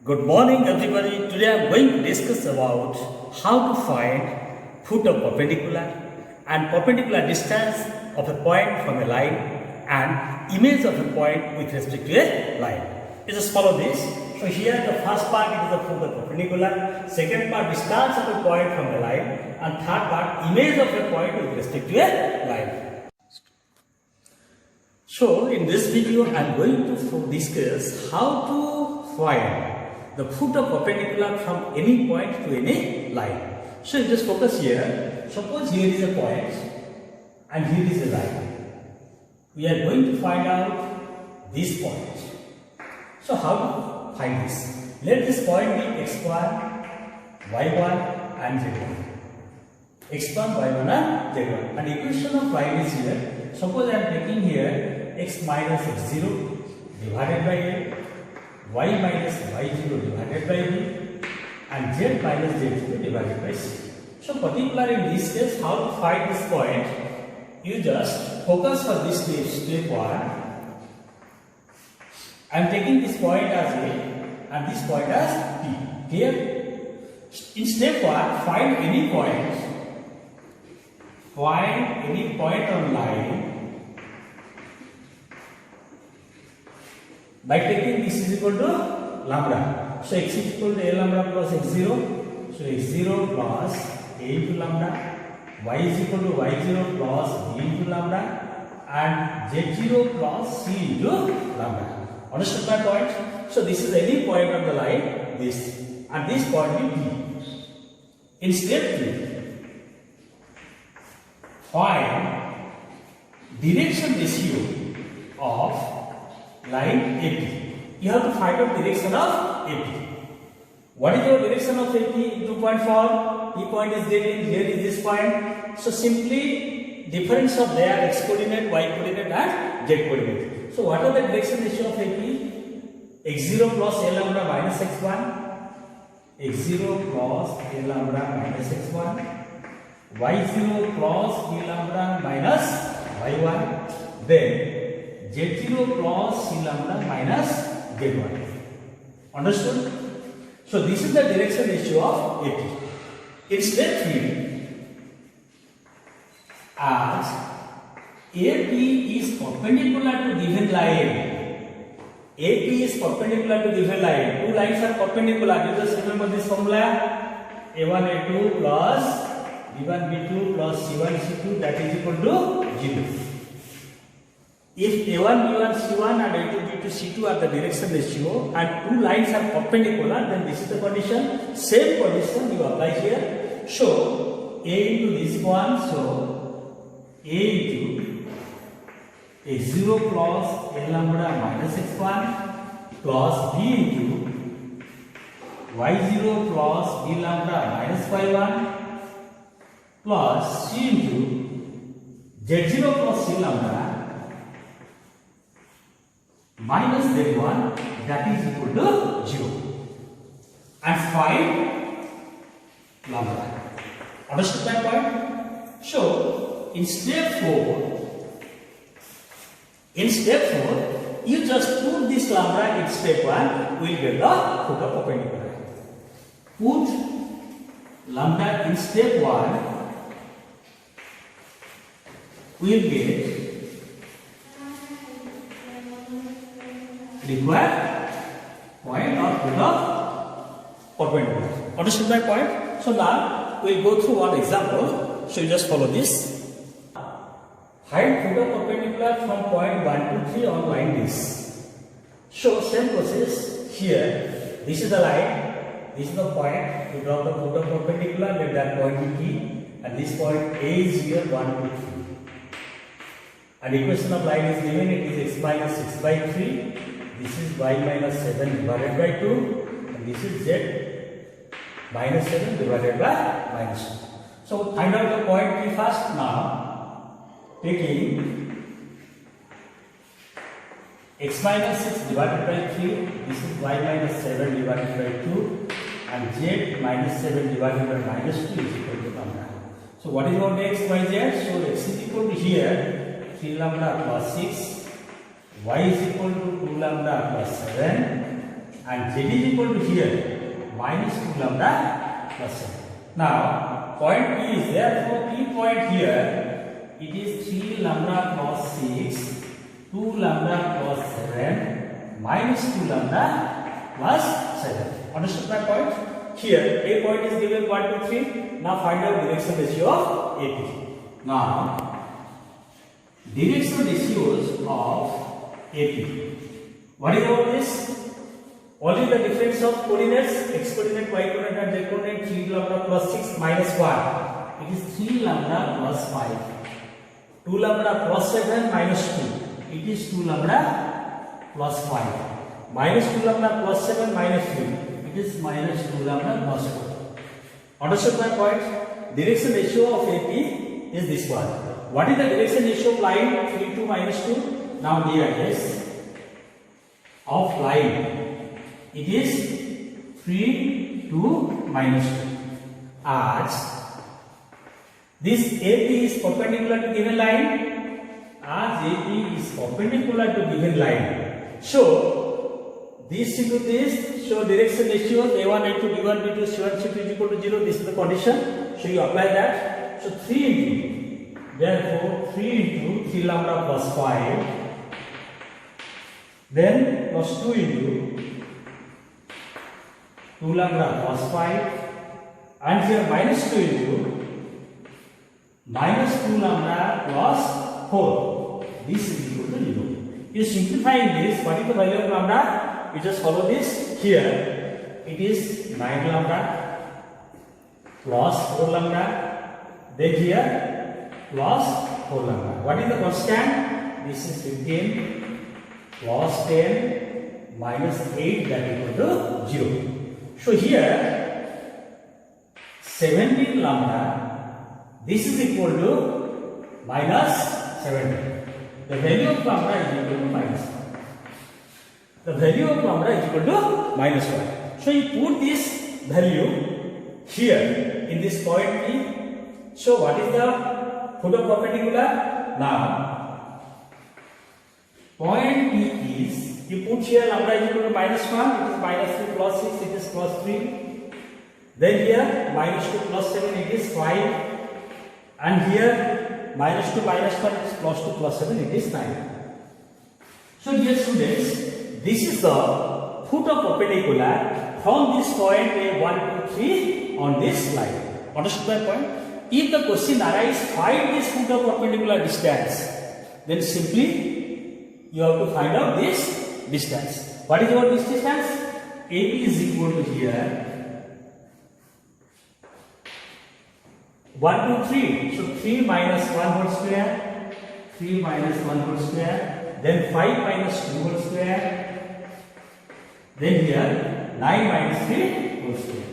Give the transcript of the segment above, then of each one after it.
Good morning everybody. Today I am going to discuss about how to find foot of perpendicular and perpendicular distance of a point from a line and image of a point with respect to a line. It just follow this. So here the first part is the foot of perpendicular, second part distance of a point from a line, and third part image of a point with respect to a line. So in this video I am going to discuss how to find the foot of perpendicular from any point to any line. So you just focus here. Suppose here is a point and here is a line. We are going to find out this point. So how to find this? Let this point be x1, y1 and z1. x1, y1 and z1. And equation of line is here. Suppose I am taking here x minus x0 divided by a, y minus y0 divided by b, and z minus z0 divided by c. So particularly in this case, how to find this point? You just focus for this step 1. I am taking this point as A and this point as P. Here, in step 1, find any point. Find any point on line by taking this is equal to lambda. So x is equal to a lambda plus x0. So x0 plus a into lambda. Y is equal to y0 plus b into lambda. And z0 plus c into lambda. Understood my point? So this is any point on the line, this. And this point will be. In step 2, find direction ratio of line AP. You have to find out direction of AP. What is your direction of AP? 2.4. P point is there. Here is this point. So simply difference of their x coordinate, y coordinate and z coordinate. So what are the direction ratio of AP? x0 plus a lambda minus x1. x0 plus a lambda minus x1. y0 plus b lambda minus y1. Then z0 plus c lambda minus z1. Understood? So this is the direction ratio of AP. In step 3, as AP is perpendicular to given line. AP is perpendicular to given line. Two lines are perpendicular. You just remember this formula. A1, A2 plus B1, B2 plus C1, C2, that is equal to 0. If A1, B1, C1 and A2, B2, C2 are the direction ratio and two lines are perpendicular, then this is the condition. Same condition you apply here. So A into this one, so A into x0 plus a lambda minus x1 plus b into y0 plus b lambda minus y1 plus c into z0 plus c lambda minus z1, that is equal to 0. And find lambda. Understood that point? So in step 4, you just put this lambda in step 1, we will get the foot of perpendicular. Put lambda in step 1, we will get required point or foot of perpendicular. Understood my point? So now we will go through one example. So you just follow this. Find foot of perpendicular from point 1 to 3 on line this. So same process here. This is the line. This is the point. You draw the foot of perpendicular. Let that point be P. And this point A is here 1 to 3. And equation of line is given. It is x minus 6 by 3. This is y minus 7 divided by 2. And this is z minus 7 divided by minus 2. So find out the point P first now. Taking x minus 6 divided by 3, this is y minus 7 divided by 2, and z minus 7 divided by minus 2 is equal to lambda. So what is our x, y, z? So x is equal to here 3 lambda plus 6, y is equal to 2 lambda plus 7, and z is equal to here minus 2 lambda plus 7. Now point P is there, so P point here it is 3 lambda cross 6, 2 lambda cross 7 minus 2 lambda plus 7. Understood my point? Here A point is given 1, 2, 3. Now find out direction ratio of AP. Now direction ratios of AP. What is about this? Only the difference of coordinates, x coordinate, y coordinate and z coordinate. 3 lambda plus 6 minus 1. It is 3 lambda plus 5. 2 lambda plus 7 minus 2. It is 2 lambda plus 5. Minus 2 lambda plus 7 minus 3. It is minus 2 lambda plus 4. Understood my point? Direction ratio of AP is this one. What is the direction ratio of line 3 to minus 2? Now DIS of line. It is 3 to minus 2. As this AP is perpendicular to given line, as AP is perpendicular to given line, so this into this, so direction ratios A1, A2, B1, B2, C1, C2 is equal to 0. This is the condition. So you apply that. So 3 into, therefore 3 into 3 lambda plus 5, then plus 2 into 2 lambda plus 5, and here minus 2 into minus 2 lambda plus 4. This is equal to 0. You simplifying this, what is the value of lambda? You just follow this. Here it is 9 lambda plus 4 lambda, then here plus 4 lambda. What is the constant? This is 15 plus 10 minus 8, that is equal to 0. So here 17 lambda, this is equal to minus 17. The value of lambda is equal to minus 1. The value of lambda is equal to minus 1. So you put this value here in this point P. So what is the foot of perpendicular? Now point P is, you put here lambda is equal to minus 1, it is minus 3 plus 6, it is plus 3. Then here minus 2 plus 7, it is 5. And here minus 2 minus 1, it is plus 2 plus 7, it is 9. So dear students, this is the foot of perpendicular from this point A1 to 3 on this line. Understood my point? If the question arises, find this foot of perpendicular distance, then simply you have to find out this distance. What is about this distance? AP is equal to here 1, 2, 3. So 3 minus 1 whole square, 3 minus 1 whole square, then 5 minus 2 whole square, then here 9 minus 3 whole square,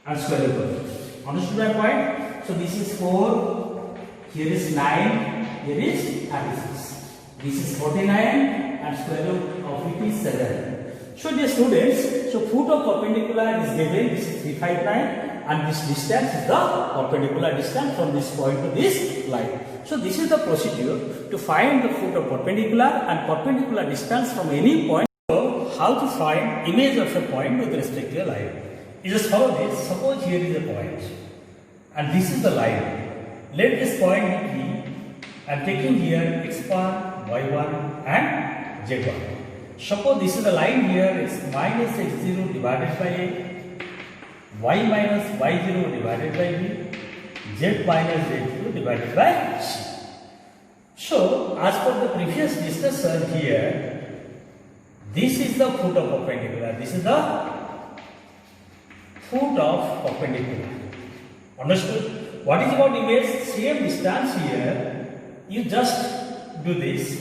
and square root. Understood my point? So this is 4, here is 9, here is 36. This is 49 and square root of it is 7. So dear students, so foot of perpendicular is given, this is 359. And this distance is the perpendicular distance from this point to this line. So this is the procedure to find the foot of perpendicular and perpendicular distance from any point. So how to find image of a point with respect to a line? You just follow this. Suppose here is a point and this is the line. Let this point be P and taking here x1, y1 and z1. Suppose this is the line here, it's minus x0 divided by a, y minus y0 divided by b, z minus z0 divided by c. So, as per the previous discussion here, this is the foot of perpendicular. This is the foot of perpendicular. Understood? What is about image? Same distance here. You just do this.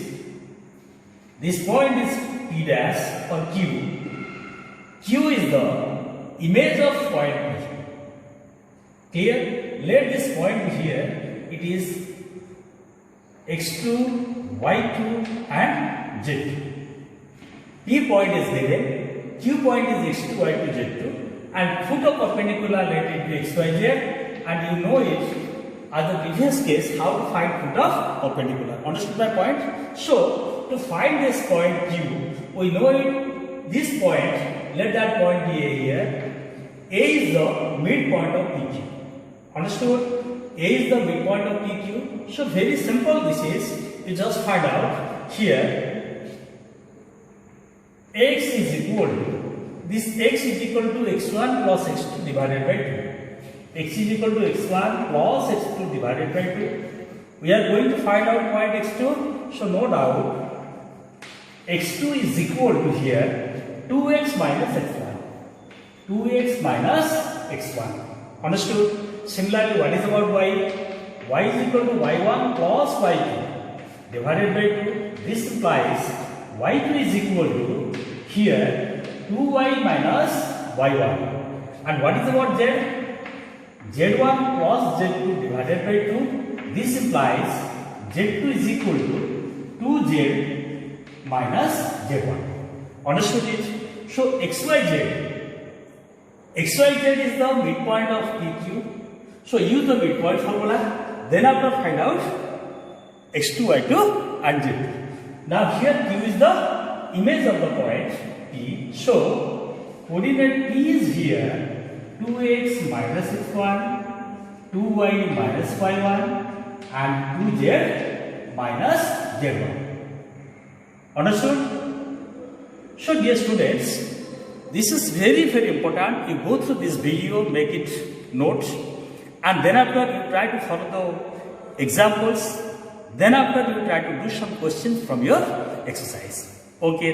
This point is P dash or Q. Q is the image of point P. Clear? Let this point be here. It is x2, y2 and z2. P point is given. Q point is x2, y2, z2. And foot of perpendicular, let it be x, y, z. And you know it as the previous case how to find foot of perpendicular. Understood my point? So to find this point Q, we know it this point, let that point be A here. A is the midpoint of PQ. Understood? A is the midpoint of PQ. So very simple this is. You just find out here x is equal to, this x is equal to x1 plus x2 divided by 2. X is equal to x1 plus x2 divided by 2. We are going to find out point x2. So no doubt x2 is equal to here 2x minus x1. 2x minus x1. Understood? Similarly, what is about y? Y is equal to y1 plus y2 divided by 2. This implies y2 is equal to here 2y minus y1. And what is about z? z1 plus z2 divided by 2. This implies z2 is equal to 2z minus z1. Understood it? So xyz is the midpoint of PQ. So use the midpoint formula. Then after find out x2, y2 and z2. Now here Q is the image of the point P. So coordinate P is here 2x minus x1, 2y minus y1 and 2z minus z1. Understood? So dear students, this is very important. You go through this video, make it note, and then after you try to follow the examples. Then after you try to do some questions from your exercise. Okay.